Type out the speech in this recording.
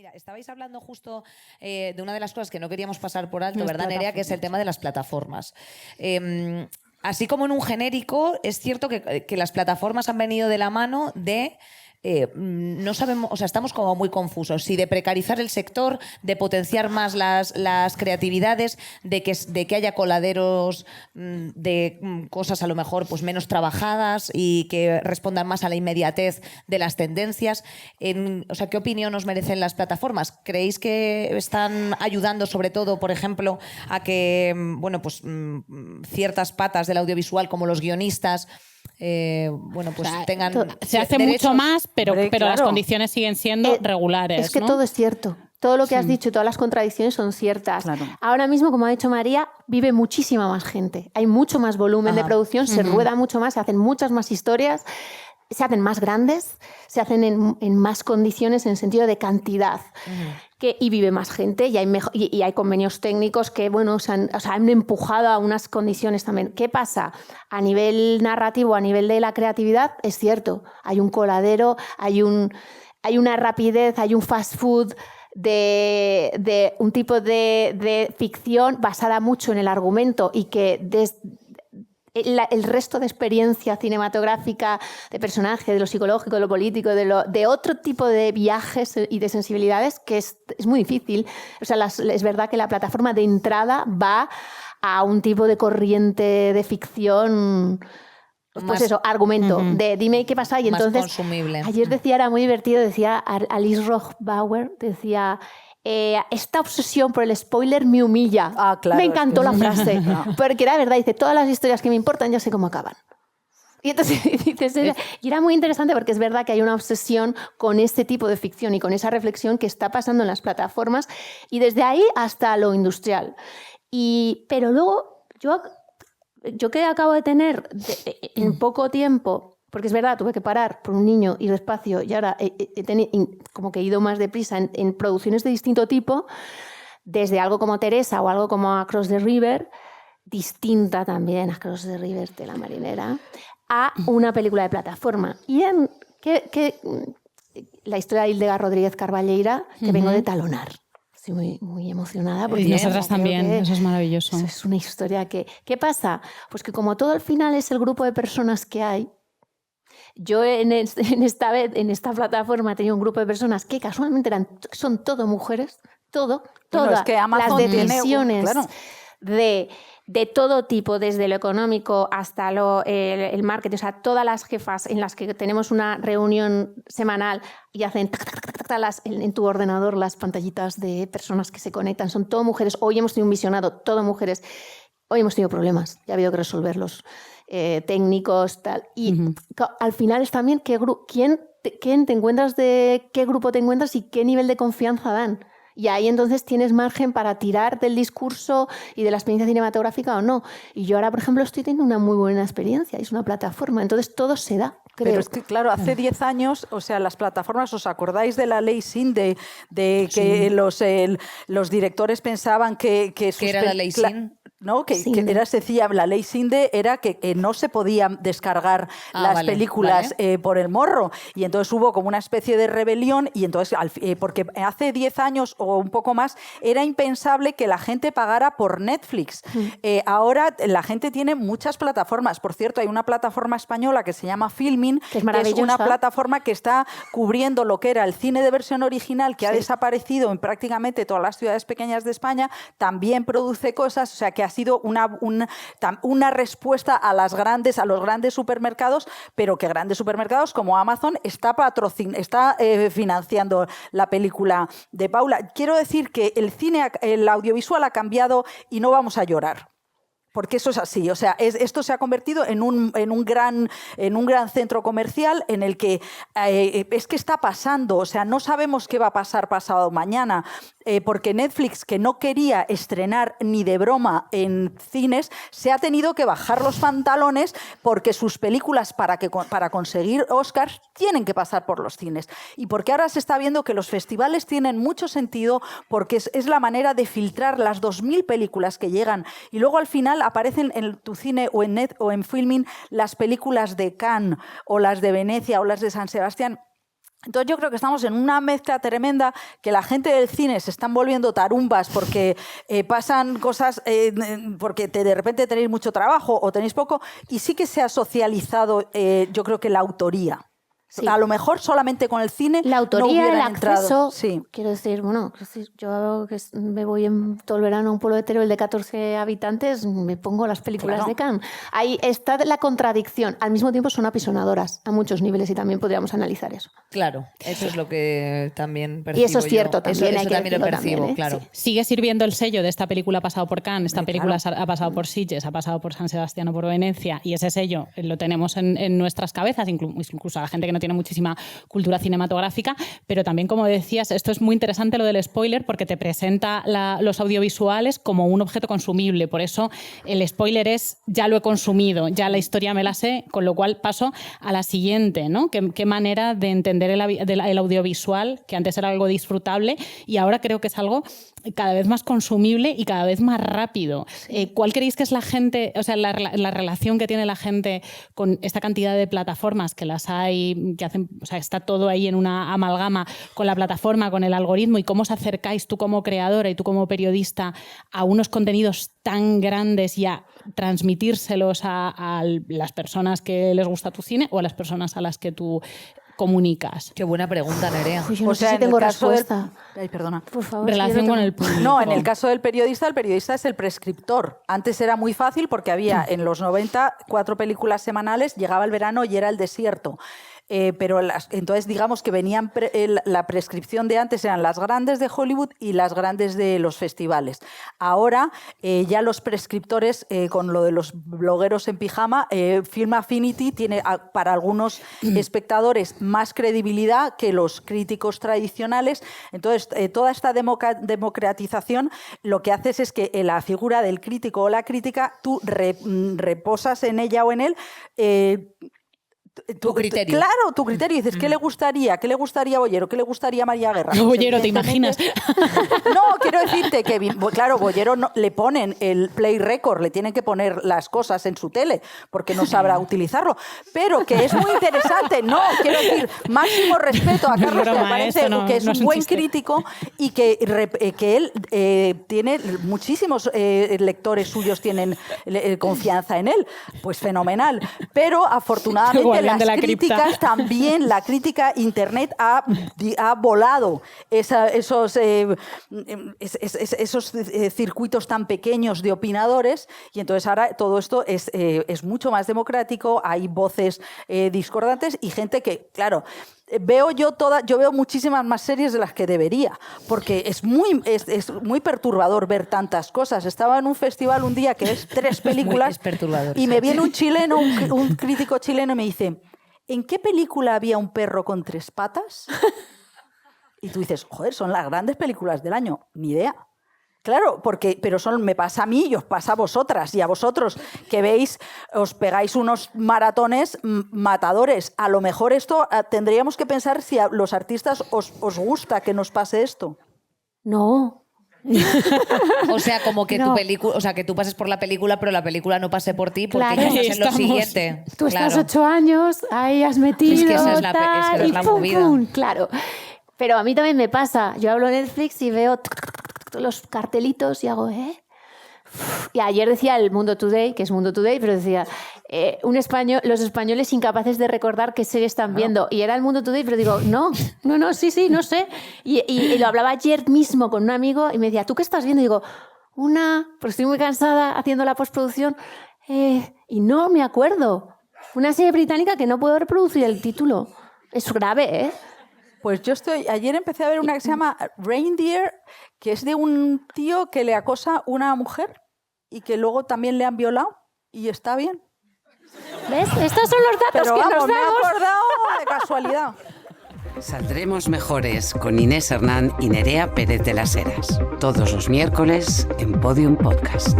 Mira, estabais hablando justo de una de las cosas que no queríamos pasar por alto, ¿verdad, Nerea? Que es el tema de las plataformas. Así como en un genérico, es cierto que las plataformas han venido de la mano de... no sabemos, o sea, estamos como muy confusos. Si de precarizar el sector, de potenciar más las creatividades, de que haya coladeros de cosas a lo mejor pues menos trabajadas y que respondan más a la inmediatez de las tendencias. O sea, ¿qué opinión os merecen las plataformas? ¿Creéis que están ayudando sobre todo, por ejemplo, a que bueno, pues ciertas patas del audiovisual como los guionistas bueno, pues tengan se hace derechos? mucho más, pero Claro. las condiciones siguen siendo regulares, Es que ¿no? todo es cierto. Todo lo que has dicho y todas las contradicciones son ciertas. Claro. Ahora mismo, como ha dicho María, vive muchísima más gente. Hay mucho más volumen de producción, se rueda mucho más, se hacen muchas más historias, se hacen más grandes, se hacen en más condiciones en sentido de cantidad. Y vive más gente y hay convenios técnicos que bueno, han empujado a unas condiciones también. ¿Qué pasa? A nivel narrativo, a nivel de la creatividad, es cierto, hay un coladero, hay una rapidez, hay un fast food de un tipo de ficción basada mucho en el argumento y que el resto de experiencia cinematográfica, de personaje, de lo psicológico, de lo político, de otro tipo de viajes y de sensibilidades que es muy difícil. O sea, es verdad que la plataforma de entrada va a un tipo de corriente de ficción, pues eso, argumento, de dime qué pasa. Y más entonces, consumible. ayer era muy divertido, decía Alice Rohrbauer, decía... esta obsesión por el spoiler me humilla. Claro, me encantó la frase. No. Porque era verdad, dice, todas las historias que me importan ya sé cómo acaban. Y entonces dices, y era muy interesante porque es verdad que hay una obsesión con este tipo de ficción y con esa reflexión que está pasando en las plataformas y desde ahí hasta lo industrial. Pero luego, yo que acabo de tener en poco tiempo... Porque es verdad, tuve que parar por un niño, ir despacio y ahora como que he ido más deprisa en producciones de distinto tipo, desde algo como Teresa o algo como Across the River, distinta también, Across the River de la marinera, a una película de plataforma. Y la historia de Hildegard Rodríguez Carballeira, que vengo de talonar. Estoy muy, muy emocionada. Porque Y nosotras también, eso es maravilloso. Es una historia que... ¿Qué pasa? Pues que como todo al final es el grupo de personas que hay, yo en esta plataforma tenía un grupo de personas que casualmente son todo mujeres, todas es que Amazon las decisiones claro. de todo tipo, desde lo económico hasta el marketing, o sea, todas las jefas en las que tenemos una reunión semanal y hacen en tu ordenador las pantallitas de personas que se conectan, son todo mujeres. Hoy hemos tenido un visionado, todo mujeres. Hoy hemos tenido problemas, ya ha habido que resolverlos. Técnicos, tal. Y al final es también quién te encuentras, de qué grupo te encuentras y qué nivel de confianza dan. Y ahí entonces tienes margen para tirar del discurso y de la experiencia cinematográfica o no. Y yo ahora, por ejemplo, estoy teniendo una muy buena experiencia. Es una plataforma, entonces todo se da. Creo. Pero es que, claro, hace 10 años, o sea, las plataformas, ¿os acordáis de la ley SIN? Que los directores pensaban que ¿Qué era la ley SIN? ¿No? Que era sencilla. La ley SINDE era que no se podían descargar las películas por el morro. Y entonces hubo como una especie de rebelión. Y entonces, porque hace 10 años o un poco más, era impensable que la gente pagara por Netflix. Ahora la gente tiene muchas plataformas. Por cierto, hay una plataforma española que se llama Filmin, que es una plataforma que está cubriendo lo que era el cine de versión original, que ha desaparecido en prácticamente todas las ciudades pequeñas de España. También produce cosas, o sea, que ha sido una respuesta a los grandes supermercados, pero que grandes supermercados como Amazon está financiando la película de Paula. Quiero decir que el audiovisual ha cambiado y no vamos a llorar. Porque eso es así, o sea, esto se ha convertido en un gran centro comercial en el que es que está pasando, o sea, no sabemos qué va a pasar pasado mañana, porque Netflix, que no quería estrenar ni de broma en cines, se ha tenido que bajar los pantalones porque sus películas para conseguir Oscars tienen que pasar por los cines. Y porque ahora se está viendo que los festivales tienen mucho sentido porque es la manera de filtrar las 2.000 películas que llegan y luego al final aparecen en tu cine o en Filmin las películas de Cannes o las de Venecia o las de San Sebastián. Entonces yo creo que estamos en una mezcla tremenda, que la gente del cine se están volviendo tarumbas porque pasan cosas, porque de repente tenéis mucho trabajo o tenéis poco, y sí que se ha socializado, yo creo que la autoría. Sí. A lo mejor solamente con el cine la autoría, no el acceso, sí. Quiero decir, bueno, yo que me voy en todo el verano a un pueblo de Teruel de 14 habitantes, me pongo las películas de Cannes. Ahí está la contradicción. Al mismo tiempo son apisonadoras a muchos niveles y también podríamos analizar eso. Claro, eso es lo que también percibo. Y eso es cierto también. Eso también lo percibo, también, claro. Sí. Sigue sirviendo el sello de esta película ha pasado por Cannes, esta película ha pasado por Sitges, ha pasado por San Sebastián o por Venecia, y ese sello lo tenemos en nuestras cabezas, incluso a la gente que no tiene muchísima cultura cinematográfica, pero también, como decías, esto es muy interesante lo del spoiler, porque te presenta los audiovisuales como un objeto consumible. Por eso el spoiler es ya lo he consumido, ya la historia me la sé, con lo cual paso a la siguiente, ¿no? ¿Qué manera de entender el audiovisual, que antes era algo disfrutable y ahora creo que es algo cada vez más consumible y cada vez más rápido? ¿Cuál creéis que es la gente, o sea, la relación que tiene la gente con esta cantidad de plataformas que las hay, que hacen, o sea, está todo ahí en una amalgama con la plataforma, con el algoritmo, y cómo os acercáis tú como creadora y tú como periodista a unos contenidos tan grandes y a transmitírselos a las personas que les gusta tu cine o a las personas a las que tú comunicas? Qué buena pregunta, Nerea. Yo no sé si tengo respuesta. Ay, perdona. Por favor, relación con el público. No, en el caso del periodista, el periodista es el prescriptor. Antes era muy fácil porque había en los 90 4 películas semanales, llegaba el verano y era el desierto. Pero entonces digamos que venían la prescripción de antes eran las grandes de Hollywood y las grandes de los festivales. Ahora ya los prescriptores, con lo de los blogueros en pijama, Film Affinity tiene para algunos espectadores más credibilidad que los críticos tradicionales. Entonces toda esta democratización lo que haces es que la figura del crítico o la crítica tú reposas en ella o en él. Tu criterio. Claro, tu criterio. Dices, ¿qué le gustaría? ¿Qué le gustaría a Bollero? ¿Qué le gustaría a María Guerra? Pues Bollero, ¿te imaginas? No, quiero decirte que, claro, Bollero no, le ponen el play record, le tienen que poner las cosas en su tele, porque no sabrá utilizarlo. Pero que es muy interesante. No, quiero decir, máximo respeto a Carlos, que me parece que es un buen crítico y que él tiene muchísimos lectores suyos, tienen confianza en él. Pues fenomenal. Pero afortunadamente las críticas también, la crítica internet ha volado esos circuitos tan pequeños de opinadores, y entonces ahora todo esto es mucho más democrático, hay voces discordantes y gente que, claro, yo veo muchísimas más series de las que debería, porque es muy perturbador ver tantas cosas. Estaba en un festival un día que ves 3 películas y me viene un chileno, un crítico chileno, y me dice, ¿en qué película había un perro con 3 patas? Y tú dices, joder, son las grandes películas del año. Ni idea. Claro, pero me pasa a mí y os pasa a vosotras y a vosotros, que veis, os pegáis unos maratones matadores. A lo mejor esto tendríamos que pensar si a los artistas os gusta que nos pase esto. No. O sea, como que tu película, o sea, que tú pases por la película, pero la película no pase por ti, porque claro, ya es lo siguiente. Tú estás 8 años, ahí has metido, es que esa es la movida. Pum, claro. Pero a mí también me pasa. Yo hablo en Netflix y veo los cartelitos y hago, Y ayer decía el Mundo Today, que es Mundo Today, pero decía los españoles incapaces de recordar qué serie están viendo. Y era el Mundo Today, pero digo, no, sí, no sé. Y lo hablaba ayer mismo con un amigo y me decía, ¿tú qué estás viendo? Y digo, pues estoy muy cansada haciendo la postproducción y no me acuerdo. Una serie británica que no puedo reproducir el título. Es grave, ¿eh? Pues ayer empecé a ver una que se llama Reindeer, que es de un tío que le acosa una mujer y que luego también le han violado y está bien. ¿Ves? Estos son los datos que nos damos. Me he acordado de casualidad. Saldremos mejores con Inés Hernán y Nerea Pérez de las Heras. Todos los miércoles en Podium Podcast.